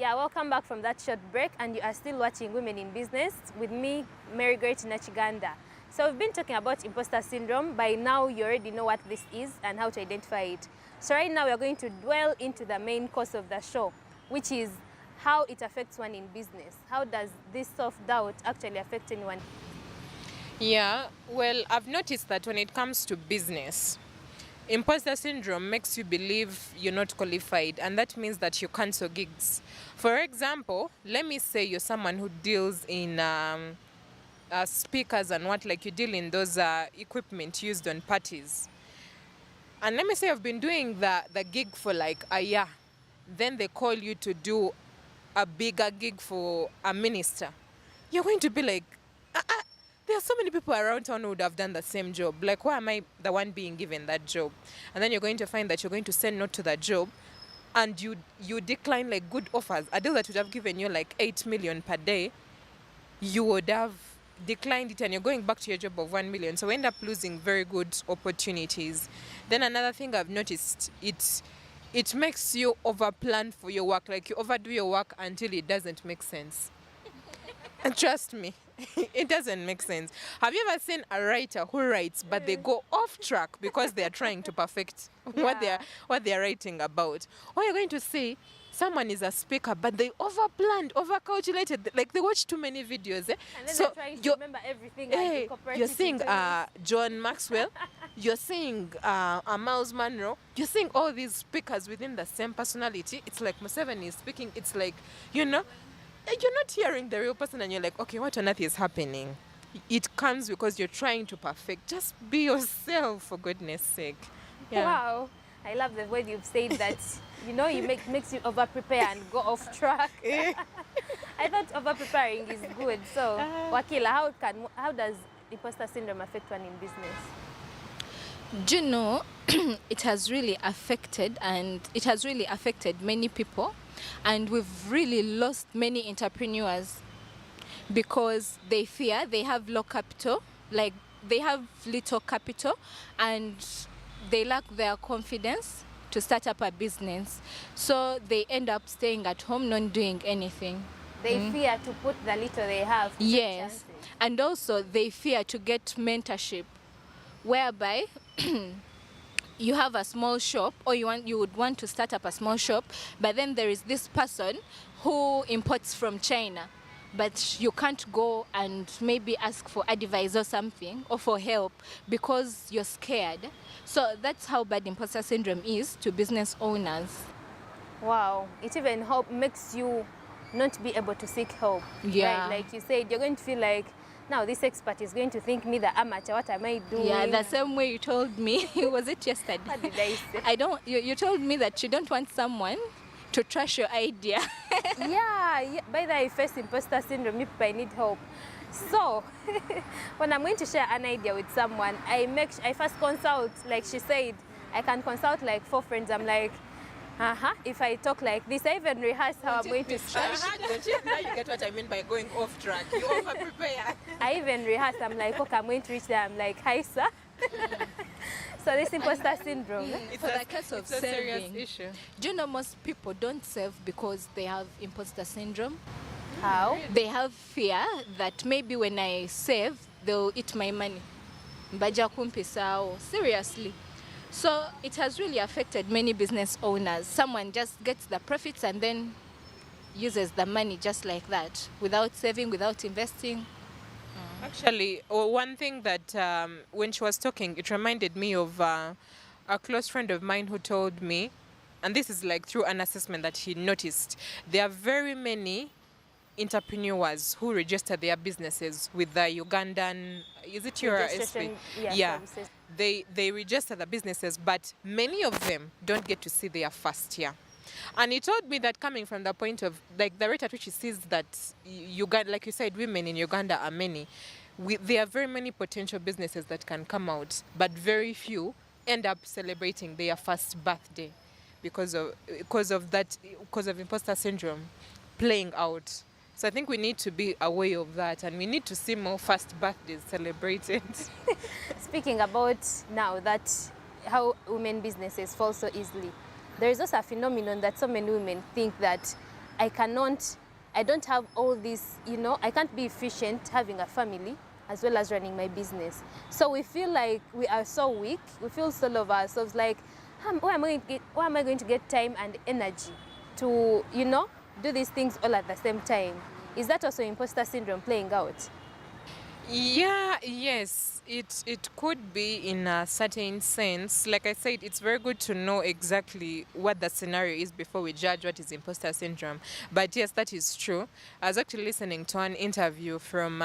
Yeah, welcome back from that short break, and you are still watching Women in Business with me, Mary Great Nachiganda. So we've been talking about imposter syndrome. By now, you already know what this is and how to identify it. So right now, we're going to dwell into the main course of the show, which is how it affects one in business. How does this self-doubt actually affect anyone? Yeah, well, I've noticed that when it comes to business, imposter syndrome makes you believe you're not qualified, and that means that you cancel gigs. For example, let me say you're someone who deals in speakers and what, like you deal in those equipment used on parties. And let me say I've been doing the gig for like a year. Then they call you to do a bigger gig for a minister. You're going to be like, there are so many people around town who would have done the same job. Like, why am I the one being given that job? And then you're going to find that you're going to say no to that job, and you decline like good offers. A deal that would have given you like 8 million per day, you would have declined it, and you're going back to your job of 1 million. So we end up losing very good opportunities. Then another thing I've noticed, it makes you overplan for your work. Like you overdo your work until it doesn't make sense. And trust me, it doesn't make sense. Have you ever seen a writer who writes but they go off track because they're trying to perfect what they're writing about? Or you're going to see someone is a speaker but they overplanned, overcalculated, like they watch too many videos. And then they're trying to remember everything and incorporate you're it seeing into John Maxwell, you're seeing Miles Monroe, you're seeing all these speakers within the same personality. It's like Museveni is speaking, it's like, you're not hearing the real person, and you're like, okay, what on earth is happening? It comes because you're trying to perfect. Just be yourself, for goodness sake. Yeah. Wow, I love the way you've said that. It makes you over prepare and go off track. I thought over preparing is good. So Wakila, how does imposter syndrome affect one in business? Do you know, it has really affected many people, and we've really lost many entrepreneurs because they fear, they have low capital, like they have little capital, and they lack their confidence to start up a business. So they end up staying at home, not doing anything. They fear to put the little they have. Yes, and also they fear to get mentorship, whereby you have a small shop, or you would want to start up a small shop, but then there is this person who imports from China, but you can't go and maybe ask for advice or something, or for help, because you're scared. So that's how bad imposter syndrome is to business owners. Wow, it even makes you not be able to seek help. Yeah. Right? Like you said, you're going to feel like, now this expert is going to think me the amateur. What am I doing? Yeah, the same way you told me. Was it yesterday? What did I say? You told me that you don't want someone to trash your idea. yeah. By the way, first imposter syndrome, if I need help. So, when I'm going to share an idea with someone, I first consult, like she said, I can consult like 4 friends. I'm like, if I talk like this, I even rehearse how I'm going to start. Now you get what I mean by going off track. You over prepare. I even rehearse. I'm like, okay, I'm going to reach there. I'm like, hi, sir. So this imposter syndrome. For the case of it's a serious saving, issue. do you know most people don't save because they have imposter syndrome? How? They have fear that maybe when I save, they'll eat my money. Mbaja kumpisao. Seriously. So it has really affected many business owners. Someone just gets the profits and then uses the money just like that, without saving, without investing. Actually, one thing that when she was talking, it reminded me of a close friend of mine who told me, and this is like through an assessment that he noticed, there are very many entrepreneurs who register their businesses with the Ugandan, is it your SP? Yeah. They register the businesses, but many of them don't get to see their first year. And he told me that coming from the point of, like, the rate at which he sees that Uganda, like you said, women in Uganda are many. There are very many potential businesses that can come out, but very few end up celebrating their first birthday because of imposter syndrome playing out. So I think we need to be aware of that, and we need to see more first birthdays celebrated. Speaking about now that how women businesses fall so easily, there is also a phenomenon that so many women think that I don't have all this, I can't be efficient having a family as well as running my business. So we feel like we are so weak. We feel so low of ourselves, like, where am I going to get time and energy to, do these things all at the same time? Is that also imposter syndrome playing out? Yeah, yes, it could be in a certain sense. Like I said, it's very good to know exactly what the scenario is before we judge what is imposter syndrome. But yes, that is true. I was actually listening to an interview from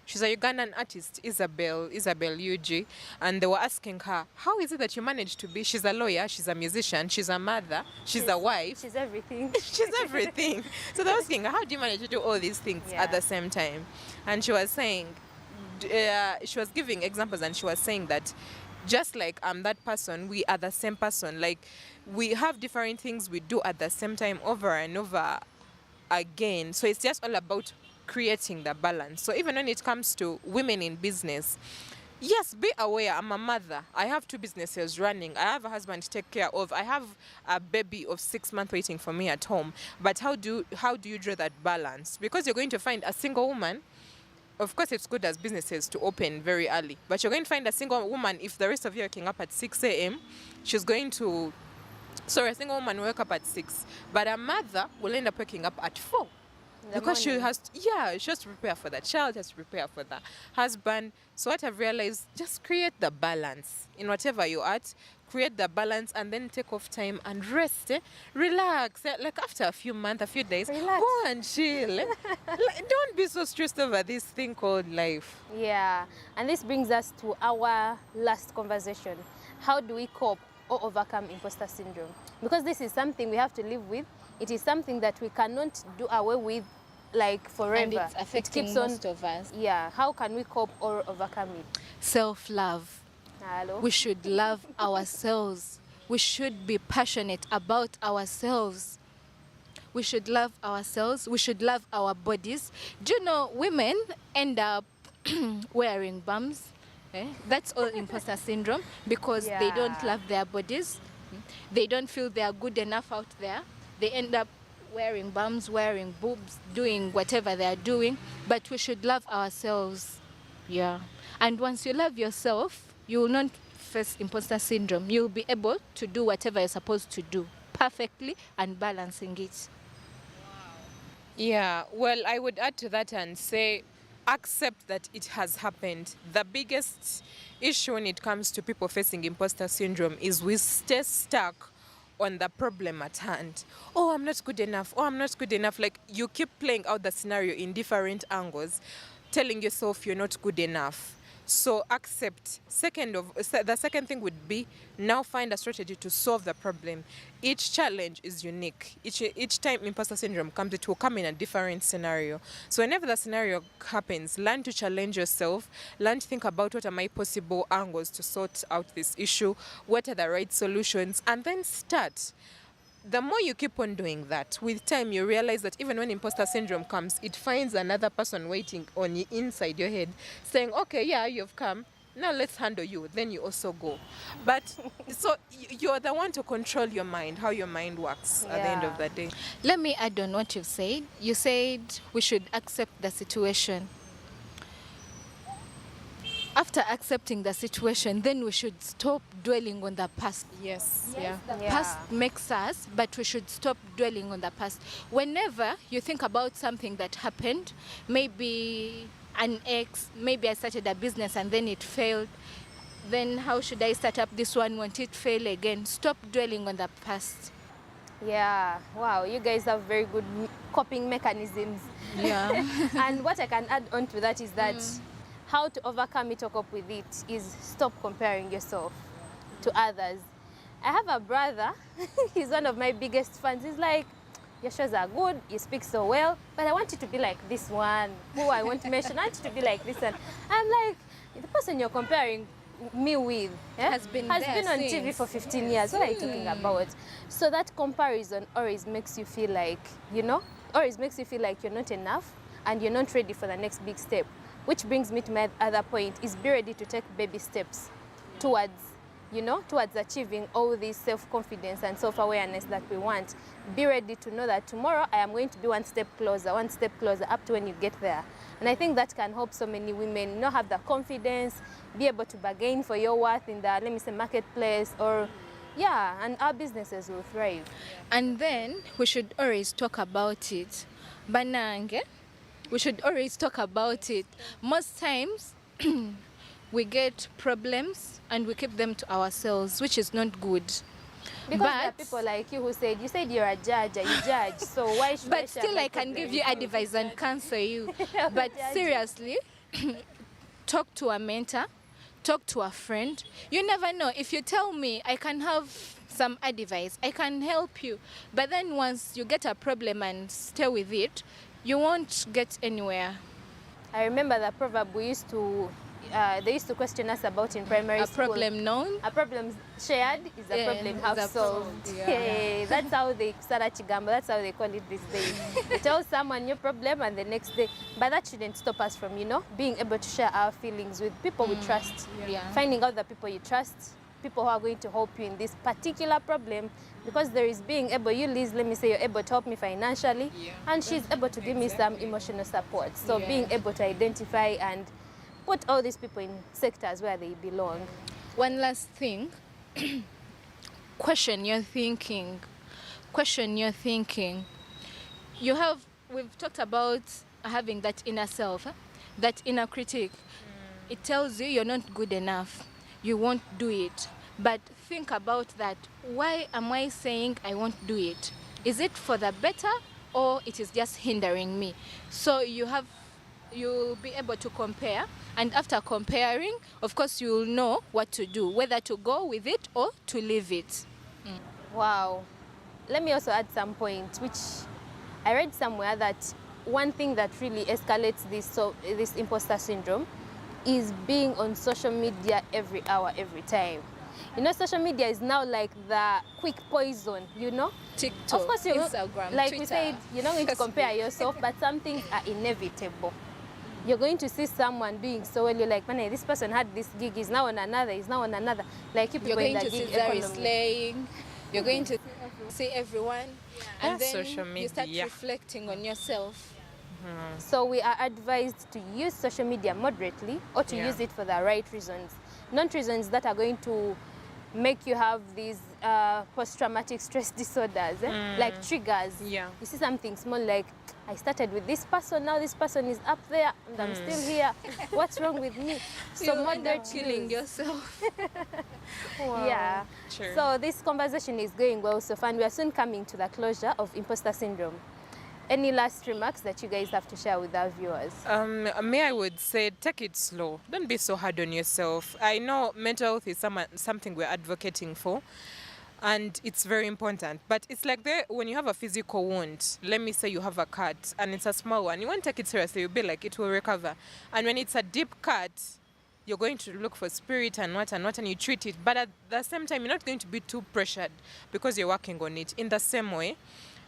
she's a Ugandan artist, Isabel UG, and they were asking her, how is it that you managed to be, she's a lawyer, she's a musician, she's a mother, she's a wife. She's everything. She's everything. So they were asking her, how do you manage to do all these things at the same time? And she was saying, she was giving examples, and she was saying that just like I'm that person, we are the same person. Like, we have different things we do at the same time over and over again. So it's just all about creating the balance. So even when it comes to women in business, yes, be aware, I'm a mother. I have 2 businesses running. I have a husband to take care of. I have a baby of 6 months waiting for me at home. But how do you draw that balance? Because you're going to find a single woman. Of course, it's good as businesses to open very early, but you're going to find a single woman, if the rest of you are waking up at 6 a.m., a single woman will wake up at 6, but a mother will end up waking up at 4. Because she has to prepare for the child, has to prepare for the husband. So what I've realized, just create the balance in whatever you're at. Create the balance and then take off time and rest. Relax. Like after a few months, a few days, relax. Go and chill. Don't be so stressed over this thing called life. Yeah, and this brings us to our last conversation. How do we cope or overcome imposter syndrome? Because this is something we have to live with. It is something that we cannot do away with, like, forever. And it's affecting most of us. Yeah, how can we cope or overcome it? Self-love. Hello? We should love ourselves. We should be passionate about ourselves. We should love ourselves. We should love our bodies. Do you know women end up wearing bums? That's all imposter syndrome, because they don't love their bodies. They don't feel they are good enough out there. They end up wearing bums, wearing boobs, doing whatever they are doing. But we should love ourselves. Yeah. And once you love yourself, you will not face imposter syndrome. You'll be able to do whatever you're supposed to do perfectly and balancing it. Yeah, well, I would add to that and say, accept that it has happened. The biggest issue when it comes to people facing imposter syndrome is we stay stuck on the problem at hand. Oh, I'm not good enough. Oh, I'm not good enough. Like, you keep playing out the scenario in different angles, telling yourself you're not good enough. So accept. The second thing would be, now find a strategy to solve the problem. Each challenge is unique. Each time imposter syndrome comes, it will come in a different scenario. So whenever the scenario happens, learn to challenge yourself. Learn to think about, what are my possible angles to sort out this issue? What are the right solutions? And then start. The more you keep on doing that, with time you realize that even when imposter syndrome comes, it finds another person waiting on you inside your head saying, okay, yeah, you've come, now let's handle you. Then you also go. But so you're the one to control your mind, how your mind works at the end of the day. Let me add on what you've said. You said we should accept the situation. After accepting the situation, then we should stop dwelling on the past. Yes. The past makes us, but we should stop dwelling on the past. Whenever you think about something that happened, maybe an ex, maybe I started a business and then it failed, then how should I start up this one? Won't it fail again? Stop dwelling on the past. Yeah, wow, you guys have very good coping mechanisms. Yeah. And what I can add on to that is that how to overcome it or cope with it is stop comparing yourself to others. I have a brother, he's one of my biggest fans. He's like, your shows are good, you speak so well, but I want you to be like this one, who I want to mention, I want you to be like this one. I'm like, the person you're comparing me with has been on since. TV for 15 years. What are you talking about? So that comparison always makes you feel like, always makes you feel like you're not enough and you're not ready for the next big step. Which brings me to my other point, is be ready to take baby steps towards, you know, towards achieving all this self-confidence and self-awareness that we want. Be ready to know that tomorrow I am going to be one step closer up to when you get there. And I think that can help so many women, you know, have the confidence, be able to bargain for your worth in the, let me say, marketplace, or yeah, and our businesses will thrive. And then we should always talk about it. Banange, we should always talk about it. Most times we get problems and we keep them to ourselves, which is not good. Because there are people like you who said, you said you're a judge, you judge, so why should But still I can give you advice and counsel you. But seriously, talk to a mentor, talk to a friend. You never know. If you tell me, I can have some advice, I can help you. But then once you get a problem and stay with it, you won't get anywhere. I remember the proverb we used to, they used to question us about in primary school. A problem known? A problem shared is a problem half solved. Yeah. That's how they started Chigambo, that's how they call it these days. You tell someone your problem and the next day, but that shouldn't stop us from, you know, being able to share our feelings with people we trust. Yeah. Finding out the people you trust, people who are going to help you in this particular problem, because there is being able, you Liz, let me say you're able to help me financially, and she's able to give me some emotional support. So being able to identify and put all these people in sectors where they belong. One last thing, question your thinking. Question your thinking. We've talked about having that inner self, that inner critic. It tells you you're not good enough. You won't do it. But think about that. Why am I saying I won't do it? Is it for the better or it is just hindering me? So you'll be able to compare, and after comparing, of course, you'll know what to do, whether to go with it or to leave it. Wow. Let me also add some points, which I read somewhere that one thing that really escalates this imposter syndrome is being on social media every hour, every time. You know, social media is now like the quick poison, you know? TikTok, of course, Instagram, like Twitter. We said, you're not going to compare yourself, but some things are inevitable. You're going to see someone doing so well, you're like, man, this person had this gig, is now on another, Like you people You're in going the to gig see Zari economy. slaying. You're going to see everyone. And then social you start media. reflecting on yourself. So we are advised to use social media moderately, or to use it for the right reasons. Not reasons that are going to make you have these post-traumatic stress disorders, like triggers. Yeah. You see something small like, I started with this person, now this person is up there, and I'm still here. What's wrong with me? So You'll end moderate up killing use. yourself. Yeah. Sure. So this conversation is going well so far, and we are soon coming to the closure of imposter syndrome. Any last remarks that you guys have to share with our viewers? I would say take it slow. Don't be so hard on yourself. I know mental health is something we're advocating for, and it's very important. But it's like when you have a physical wound, let me say you have a cut, and it's a small one, you won't take it seriously. You'll be like, it will recover. And when it's a deep cut, you're going to look for spirit and what, and you treat it. But at the same time, you're not going to be too pressured because you're working on it. In the same way,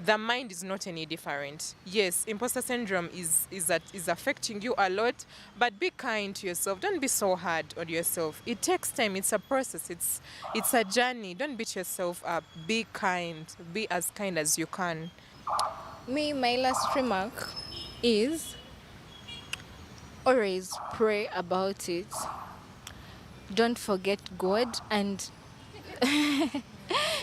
the mind is not any different. Yes, imposter syndrome is affecting you a lot, but be kind to yourself. Don't be so hard on yourself. It takes time. It's a process. It's a journey. Don't beat yourself up. Be kind. Be as kind as you can. My last remark is always pray about it. Don't forget God, and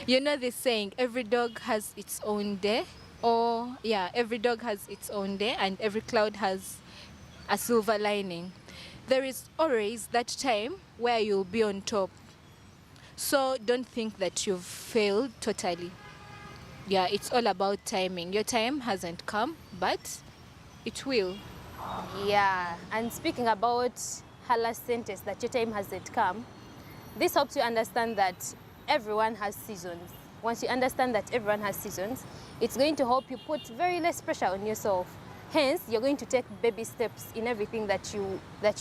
you know this saying, every dog has its own day, every dog has its own day, and every cloud has a silver lining. There is always that time where you'll be on top. So don't think that you've failed totally. Yeah, it's all about timing. Your time hasn't come, but it will. Yeah, and speaking about her last sentence, that your time hasn't come, this helps you understand that everyone has seasons. Once you understand that everyone has seasons, it's going to help you put very less pressure on yourself. Hence, you're going to take baby steps in everything that you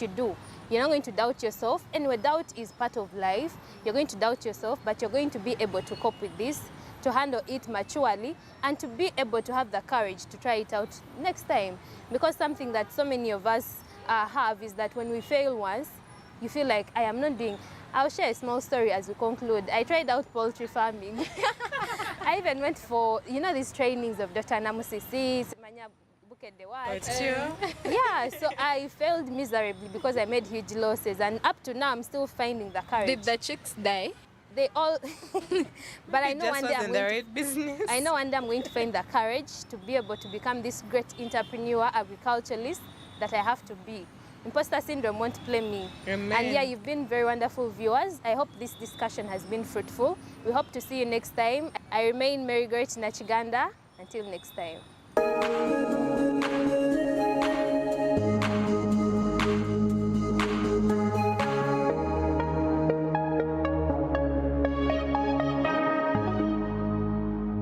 do. You're not going to doubt yourself. Anyway, doubt is part of life. You're going to doubt yourself, but you're going to be able to cope with this, to handle it maturely, and to be able to have the courage to try it out next time. Because something that so many of us have is that when we fail once, you feel like, I am not doing, I'll share a small story as we conclude. I tried out poultry farming. I even went for, you know, these trainings of Dr. Namusisi, Manya Bukede Wat. Yeah, so I failed miserably because I made huge losses, and up to now I'm still finding the courage. Did the chicks die? They all, but I know Just one day wasn't the right business. I know one day I'm going to find the courage to be able to become this great entrepreneur, agriculturalist that I have to be. Imposter syndrome won't play me. Amen. And yeah, you've been very wonderful viewers. I hope this discussion has been fruitful. We hope to see you next time. I remain Margaret Nachiganda. Until next time.